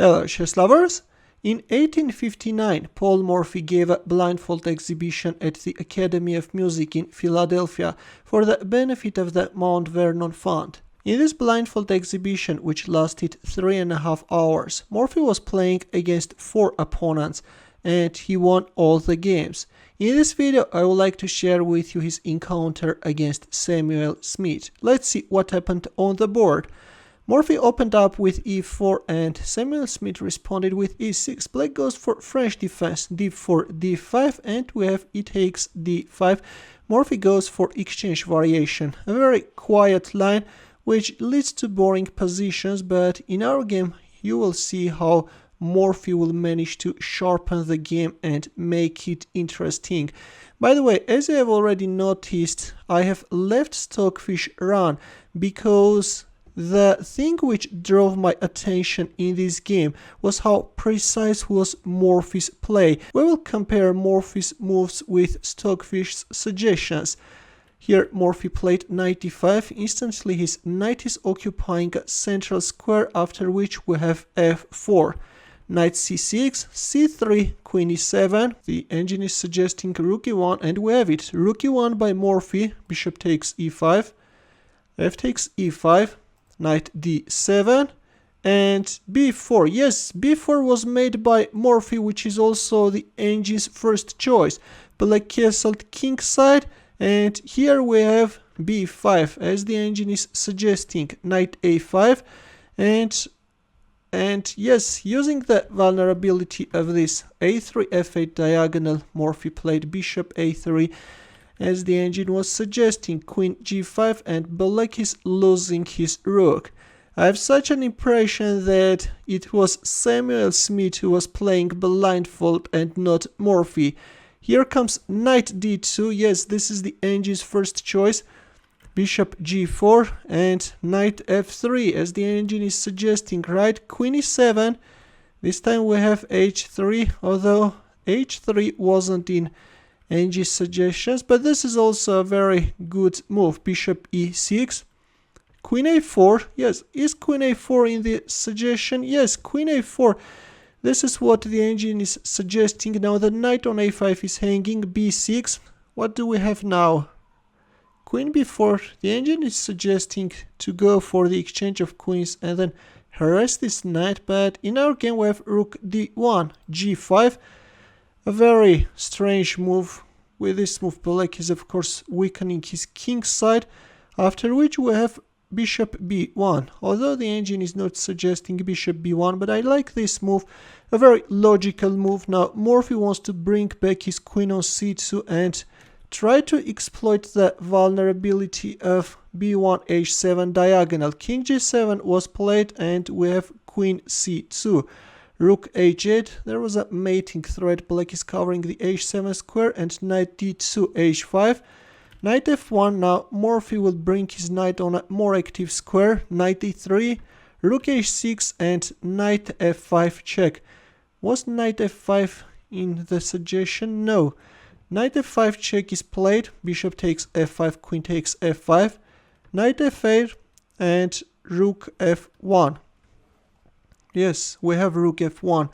Hello chess lovers! In 1859, Paul Morphy gave a blindfold exhibition at the Academy of Music in Philadelphia for the benefit of the Mount Vernon Fund. In this blindfold exhibition, which lasted 3.5 hours, Morphy was playing against 4 opponents and he won all the games. In this video, I would like to share with you his encounter against Samuel Smyth. Let's see what happened on the board. Morphy opened up with e4 and Samuel Smyth responded with e6. Black goes for French defense, d4, d5, and we have e takes d5. Morphy goes for exchange variation, a very quiet line which leads to boring positions, but in our game you will see how Morphy will manage to sharpen the game and make it interesting. By the way, as you have already noticed, I have left Stockfish run because the thing which drove my attention in this game was how precise was Morphy's play. We will compare Morphy's moves with Stockfish's suggestions. Here Morphy played knight e5. Instantly his knight is occupying a central square, after which we have f4. Knight c6, c3, queen e7. The engine is suggesting rook e1 and we have it. Rook e1 by Morphy, bishop takes e5, f takes e5. Knight d7 and b4. Yes, b4 was made by Morphy, which is also the engine's first choice. Black castled kingside, and here we have b5 as the engine is suggesting. Knight a5 and yes, using the vulnerability of this a3 f8 diagonal, Morphy played bishop a3 as the engine was suggesting queen g5, and black is losing his rook. I have such an impression that it was Samuel Smyth who was playing blindfold and not Morphy. Here comes knight d2. Yes, this is the engine's first choice. Bishop g4 and knight f3 as the engine is suggesting, right? Queen e7. This time we have h3, although h3 wasn't in engine's suggestions, but this is also a very good move. Bishop e6, queen a4. Yes, is queen a4 in the suggestion? Yes, queen a4. This is what the engine is suggesting. Now the knight on a5 is hanging. b6. What do we have now? Queen b4. The engine is suggesting to go for the exchange of queens and then harass this knight, but in our game we have rook d1, g5. A very strange move. With this move, black is of course weakening his king side, after which we have bishop b1. Although the engine is not suggesting bishop b1, but I like this move, a very logical move. Now Morphy wants to bring back his queen on c2 and try to exploit the vulnerability of b1 h7 diagonal. King g7 was played and we have queen c2. Rook h8, there was a mating threat. Black is covering the h7 square, and knight d2 h5. Knight f1, now Morphy will bring his knight on a more active square. Knight e3, rook h6 and knight f5 check. Was knight f5 in the suggestion? No. Knight f5 check is played. Bishop takes f5, queen takes f5. Knight f8 and rook f1. Yes, we have rook f1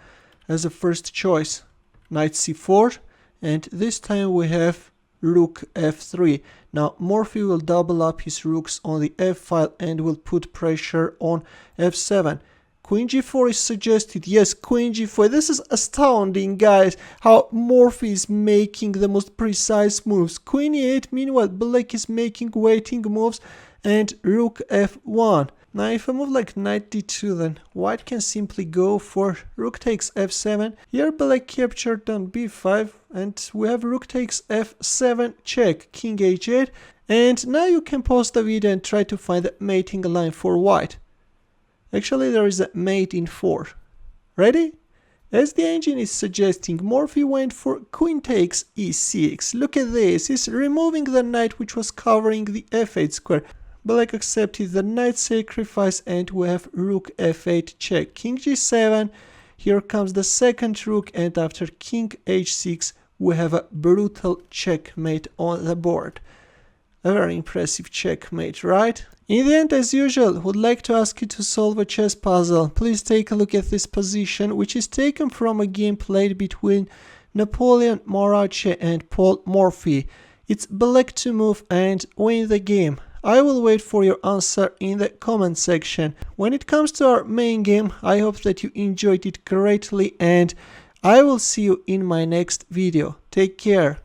as a first choice. Knight c4, and this time we have rook f3. Now Morphy will double up his rooks on the f file and will put pressure on f7. Queen g4 is suggested. Yes, queen g4. This is astounding, guys, how Morphy is making the most precise moves. Queen e8, meanwhile black is making waiting moves, and rook f1. Now if I move like knight d2, then white can simply go for rook takes f7. Here black captured on b5, and we have rook takes f7 check, king h8. And now you can pause the video and try to find the mating line for white. Actually there is a mate in 4. Ready? As the engine is suggesting, Morphy went for queen takes e6. Look at this, he's removing the knight which was covering the f8 square. Black accepted the knight sacrifice and we have rook f8 check, king g7. Here comes the second rook, and after king h6 we have a brutal checkmate on the board. A very impressive checkmate, right? In the end, as usual, would like to ask you to solve a chess puzzle. Please take a look at this position, which is taken from a game played between Napoleon Morache and Paul Morphy. It's black to move and win the game. I will wait for your answer in the comment section. When it comes to our main game, I hope that you enjoyed it greatly, and I will see you in my next video. Take care.